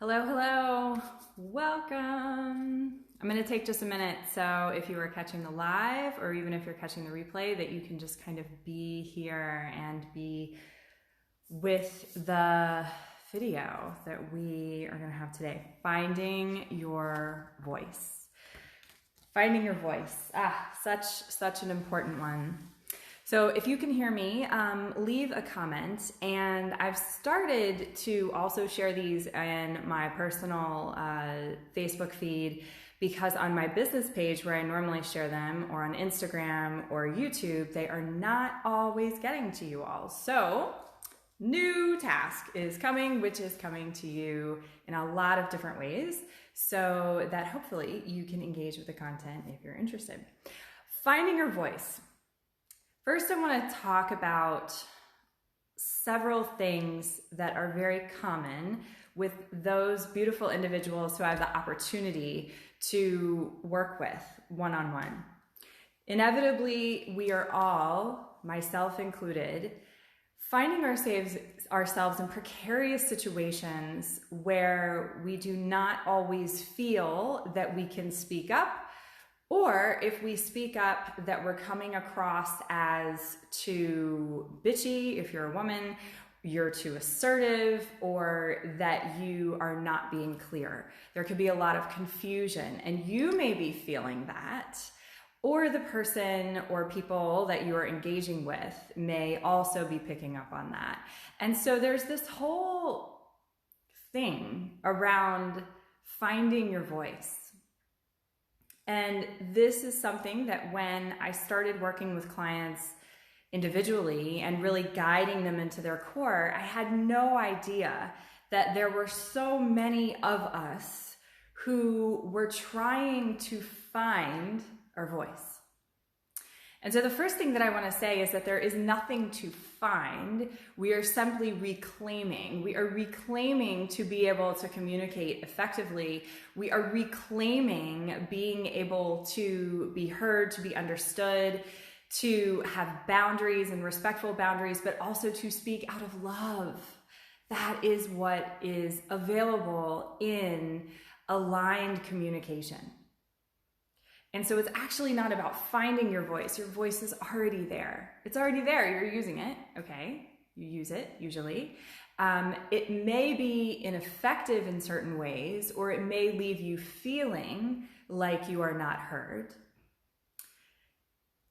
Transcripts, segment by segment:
Hello, hello. Welcome. I'm going to take just a minute. So, if you are catching the live or even if you're catching the replay, that you can just kind of be here and be with the video that we are going to have today. Finding your voice. Finding your voice. Such an important one. So if you can hear me, leave a comment. And I've started to also share these in my personal Facebook feed, because on my business page where I normally share them, or on Instagram or YouTube, they are not always getting to you all. So new task is coming, which is coming to you in a lot of different ways, so that hopefully you can engage with the content if you're interested. Finding your voice. First, I want to talk about several things that are very common with those beautiful individuals who I have the opportunity to work with one-on-one. Inevitably, we are all, myself included, finding ourselves in precarious situations where we do not always feel that we can speak up, or if we speak up, that we're coming across as too bitchy. If you're a woman, you're too assertive, or that you are not being clear. There could be a lot of confusion, and you may be feeling that, or the person or people that you are engaging with may also be picking up on that. And so there's this whole thing around finding your voice. And this is something that when I started working with clients individually and really guiding them into their core, I had no idea that there were so many of us who were trying to find our voice. And so the first thing that I want to say is that there is nothing to find. We are simply reclaiming. We are reclaiming to be able to communicate effectively. We are reclaiming being able to be heard, to be understood, to have boundaries and respectful boundaries, but also to speak out of love. That is what is available in aligned communication. And so it's actually not about finding your voice. Your voice is already there. It's already there. You're using it. Okay. You use it usually. It may be ineffective in certain ways, or it may leave you feeling like you are not heard.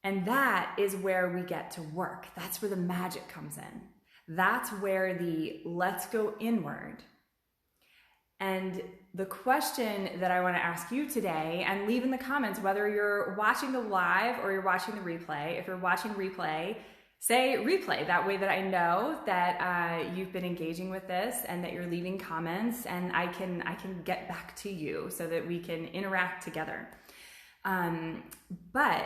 And that is where we get to work. That's where the magic comes in. That's where the let's go inward. And the question that I want to ask you today, and leave in the comments whether you're watching the live or you're watching the replay. If you're watching replay, say replay. That way that I know that you've been engaging with this and that you're leaving comments, and I can get back to you so that we can interact together. But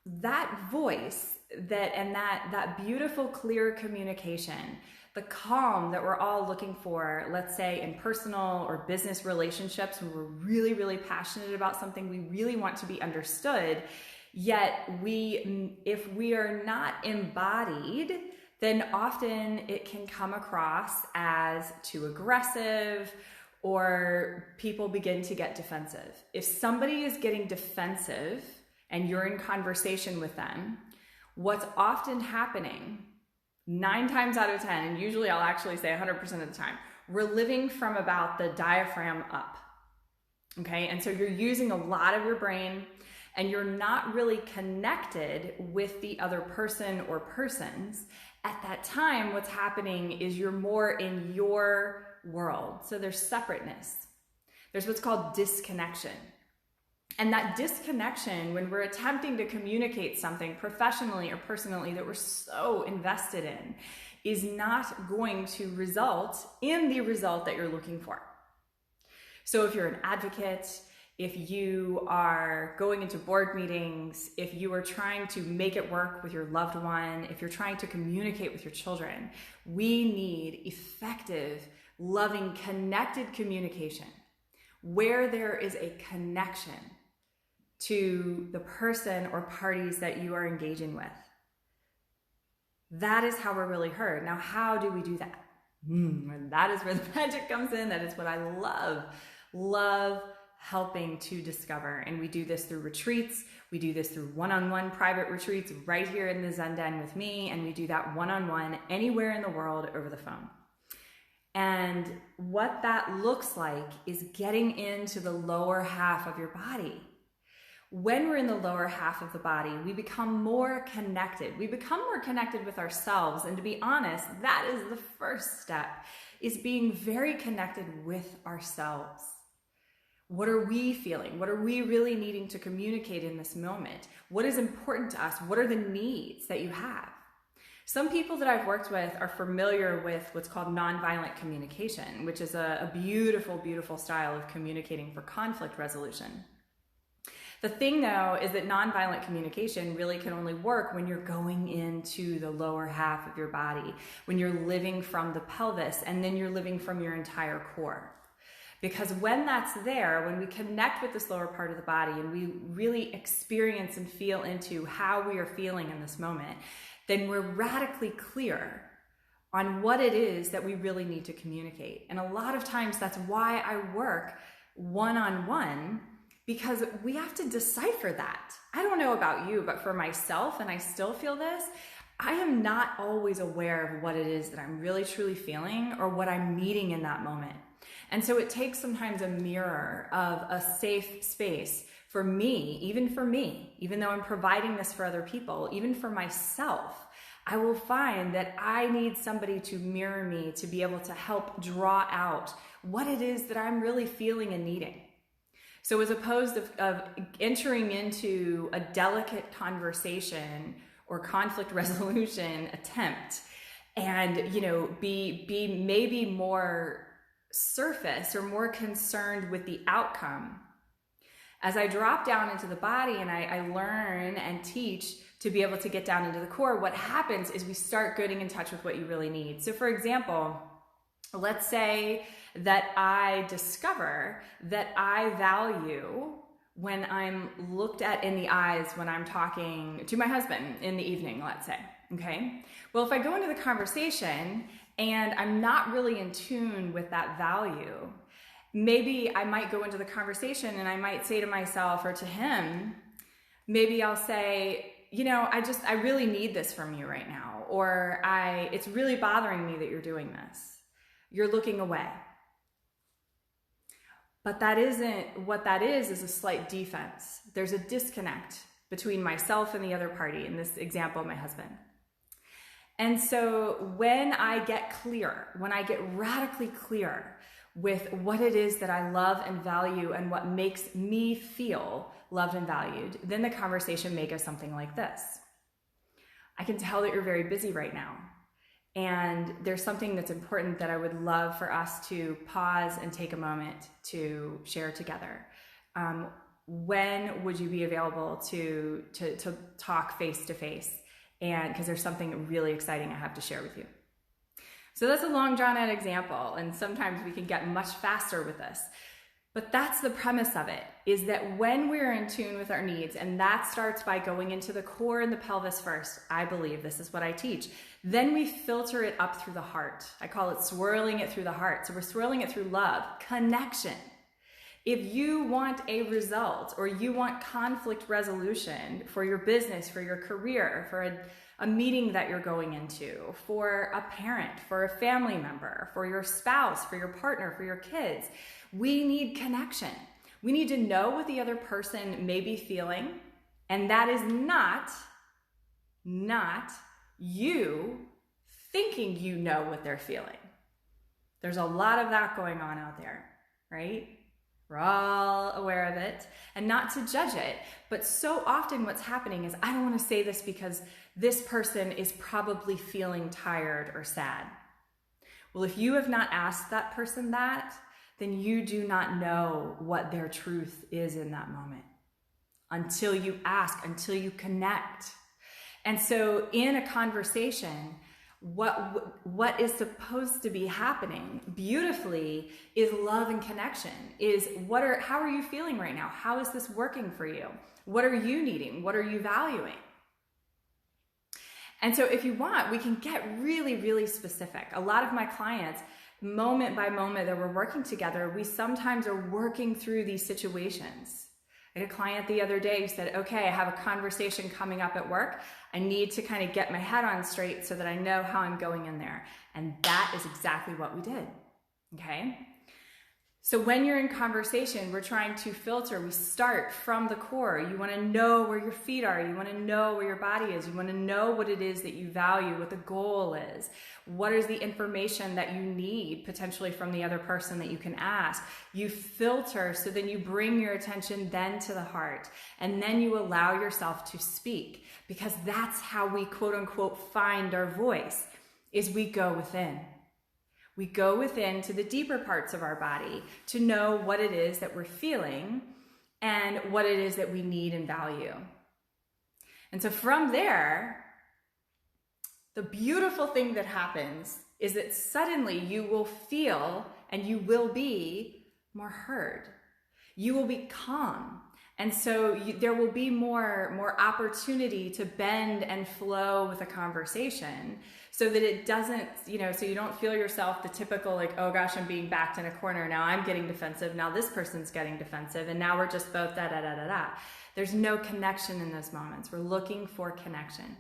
that voice, that beautiful, clear communication, the calm that we're all looking for, let's say in personal or business relationships, when we're really, really passionate about something, we really want to be understood, yet if we are not embodied, then often it can come across as too aggressive, or people begin to get defensive. If somebody is getting defensive and you're in conversation with them, what's often happening 9 times out of 10, and usually I'll actually say 100% of the time, we're living from about the diaphragm up, okay? And so you're using a lot of your brain, and you're not really connected with the other person or persons. At that time, what's happening is you're more in your world. So there's separateness. There's what's called disconnection. And that disconnection, when we're attempting to communicate something professionally or personally that we're so invested in, is not going to result in the result that you're looking for. So if you're an advocate, if you are going into board meetings, if you are trying to make it work with your loved one, if you're trying to communicate with your children, we need effective, loving, connected communication where there is a connection to the person or parties that you are engaging with. That is how we're really heard. Now, how do we do that? And that is where the magic comes in. That is what I love helping to discover. And we do this through retreats. We do this through one-on-one private retreats right here in the Zen Den with me. And we do that one-on-one anywhere in the world over the phone. And what that looks like is getting into the lower half of your body. When we're in the lower half of the body, we become more connected. We become more connected with ourselves. And to be honest, that is the first step, is being very connected with ourselves. What are we feeling? What are we really needing to communicate in this moment? What is important to us? What are the needs that you have? Some people that I've worked with are familiar with what's called nonviolent communication, which is a beautiful, beautiful style of communicating for conflict resolution. The thing though is that nonviolent communication really can only work when you're going into the lower half of your body, when you're living from the pelvis, and then you're living from your entire core. Because when that's there, when we connect with this lower part of the body and we really experience and feel into how we are feeling in this moment, then we're radically clear on what it is that we really need to communicate. And a lot of times that's why I work one-on-one, because we have to decipher that. I don't know about you, but for myself, and I still feel this, I am not always aware of what it is that I'm really truly feeling or what I'm needing in that moment. And so it takes sometimes a mirror of a safe space for me, even though I'm providing this for other people, even for myself. I will find that I need somebody to mirror me to be able to help draw out what it is that I'm really feeling and needing. So as opposed of entering into a delicate conversation or conflict resolution attempt and, be maybe more surface or more concerned with the outcome, as I drop down into the body and I learn and teach to be able to get down into the core, what happens is we start getting in touch with what you really need. So for example, let's say that I discover that I value when I'm looked at in the eyes when I'm talking to my husband in the evening, let's say, okay? Well, if I go into the conversation and I'm not really in tune with that value, maybe I might go into the conversation and I might say to myself or to him, maybe I'll say, I really need this from you right now, or it's really bothering me that you're doing this. You're looking away. But that isn't, what that is a slight defense. There's a disconnect between myself and the other party, in this example, my husband. And so when I get clear, when I get radically clear with what it is that I love and value and what makes me feel loved and valued, then the conversation may go something like this. I can tell that you're very busy right now. And there's something that's important that I would love for us to pause and take a moment to share together. When would you be available to talk face to face? And because there's something really exciting I have to share with you. So that's a long drawn out example. And sometimes we can get much faster with this. But that's the premise of it, is that when we're in tune with our needs, and that starts by going into the core and the pelvis first, I believe, this is what I teach, then we filter it up through the heart. I call it swirling it through the heart. So we're swirling it through love, connection. If you want a result or you want conflict resolution for your business, for your career, for a meeting that you're going into, for a parent, for a family member, for your spouse, for your partner, for your kids, we need connection. We need to know what the other person may be feeling, and that is not you thinking you know what they're feeling. There's a lot of that going on out there, right? We're all aware of it, and not to judge it, but so often what's happening is, I don't want to say this because this person is probably feeling tired or sad. Well, if you have not asked that person that, then you do not know what their truth is in that moment until you ask, until you connect. And so in a conversation, what is supposed to be happening beautifully is love and connection, is how are you feeling right now? How is this working for you? What are you needing? What are you valuing? And so if you want, we can get really, really specific. A lot of my clients, moment by moment that we're working together, we sometimes are working through these situations. I had a client the other day who said, okay, I have a conversation coming up at work. I need to kind of get my head on straight so that I know how I'm going in there. And that is exactly what we did, okay? So when you're in conversation, we're trying to filter. We start from the core. You want to know where your feet are. You want to know where your body is. You want to know what it is that you value, what the goal is. What is the information that you need potentially from the other person that you can ask? You filter, so then you bring your attention then to the heart, and then you allow yourself to speak, because that's how we quote unquote find our voice, is we go within. We go within to the deeper parts of our body to know what it is that we're feeling and what it is that we need and value. And so from there, the beautiful thing that happens is that suddenly you will feel and you will be more heard. You will be calm. And so there will be more opportunity to bend and flow with a conversation, so that it doesn't, so you don't feel yourself the typical like, oh gosh, I'm being backed in a corner. Now I'm getting defensive. Now this person's getting defensive. And now we're just both da-da-da-da-da. There's no connection in those moments. We're looking for connection.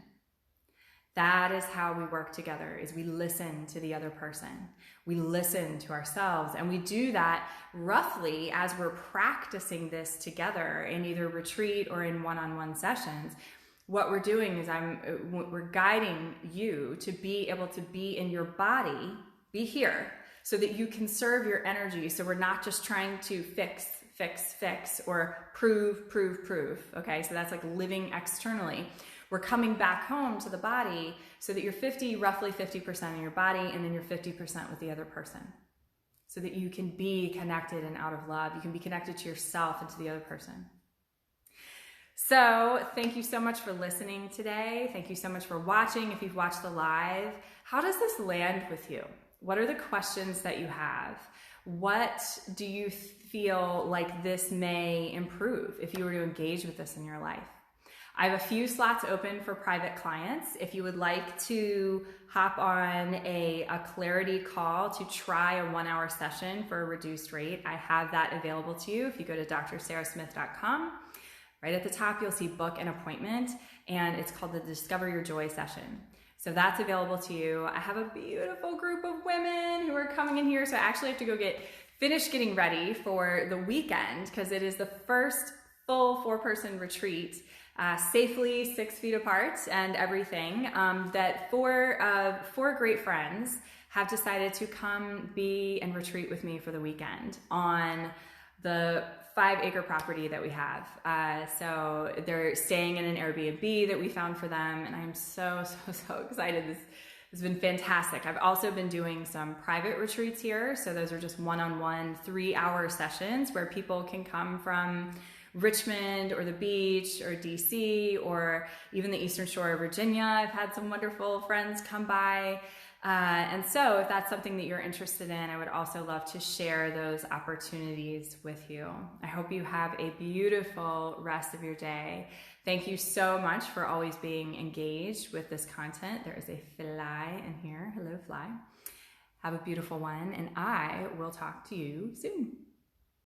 That is how we work together, is we listen to the other person. We listen to ourselves, and we do that roughly as we're practicing this together in either retreat or in one-on-one sessions. What we're doing is we're guiding you to be able to be in your body, be here, so that you conserve your energy. So we're not just trying to fix, or prove. Okay, so that's like living externally. We're coming back home to the body so that you're roughly 50% in your body, and then you're 50% with the other person, so that you can be connected and out of love. You can be connected to yourself and to the other person. So thank you so much for listening today. Thank you so much for watching. If you've watched the live, how does this land with you? What are the questions that you have? What do you feel like this may improve if you were to engage with this in your life? I have a few slots open for private clients. If you would like to hop on a clarity call to try a 1-hour session for a reduced rate, I have that available to you. If you go to drsarahsmith.com, right at the top, you'll see book an appointment, and it's called the Discover Your Joy session. So that's available to you. I have a beautiful group of women who are coming in here. So I actually have to go finish getting ready for the weekend, because it is the first full 4-person retreat, safely 6 feet apart and everything, that four great friends have decided to come be and retreat with me for the weekend on the 5-acre property that we have. So they're staying in an Airbnb that we found for them, and I'm so excited. This has been fantastic. I've also been doing some private retreats here. So those are just one-on-one 3-hour sessions where people can come from Richmond or the beach or DC or even the Eastern Shore of Virginia. I've had some wonderful friends come by. And so if that's something that you're interested in, I would also love to share those opportunities with you. I hope you have a beautiful rest of your day. Thank you so much for always being engaged with this content. There is a fly in here. Hello, fly. Have a beautiful one, and I will talk to you soon.